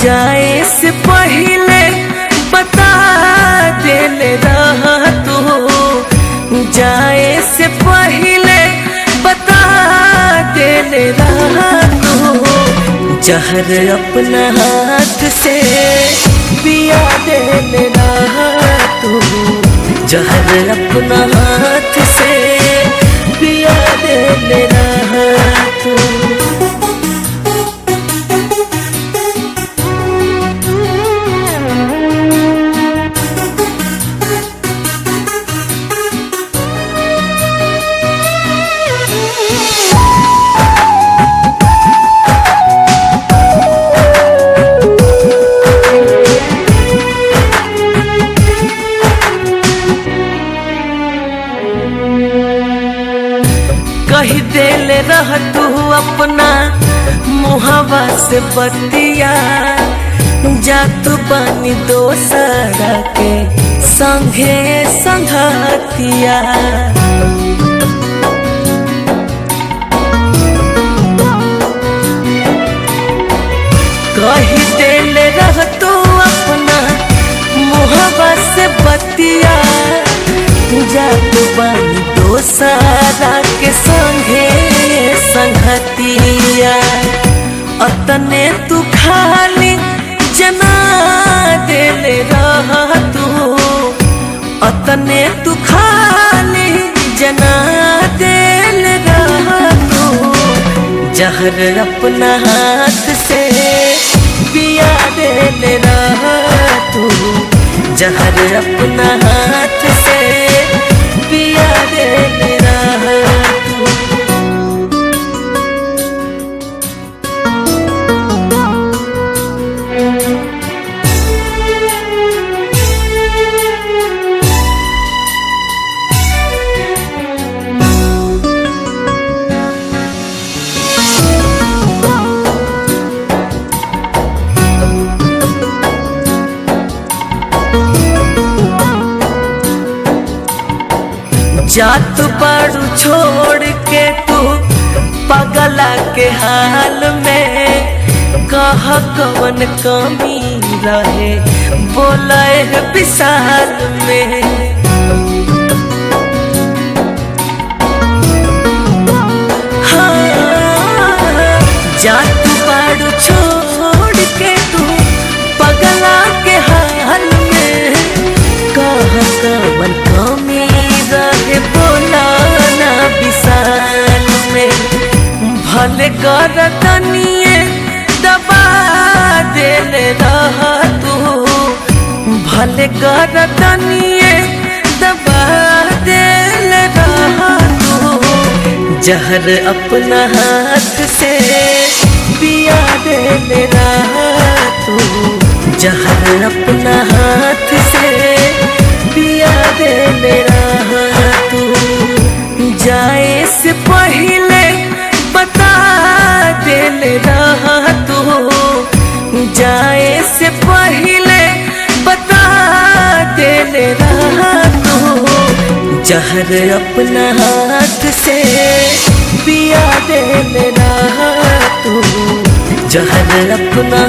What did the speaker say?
जाए से पहले बता देले रहा तू, जाए से पहले बता देले रहा तू। जहर अपना हाथ से पिया देले रहा तू, जहर अपना हाथ से पिया देले रहा तू। कही देले रह तू अपना मुहावा से बतिया, जातु बानी दोसरा के संगे संगतिया। कही देले रह तू अपना मुहावा से बतिया, जातु बानी दोसरा के संगे संगतिया। अतने तू खाली जना देले रहा तू, अतने तू खाली जना देले रहा तू। जहर अपना हाथ से पिया देले रहा तू, जहर अपना हाथ से पिया देले रहा तू। जात बारू छोड़ के तू पगला के हाल में, कह कवन कमी रहे बोले विशाल में। हाँ, जात बारू छोड़ के तू पगला के हाल में, कह कवन कमी रहे बोला ना विशाल में। भले गरदनिए दबा देले रहा तू, भले गरदनिए दबा देले रहा तू। जहर अपना हाथ से पिया देले रहा तू, जहर अपना हाथ से पिया देले रहा तू। जाए से पहले बता देले रहा तू, जाए से पहले बता देले रहा तू। जहर अपना हाथ से पिया देले रहा तू, जहर अपना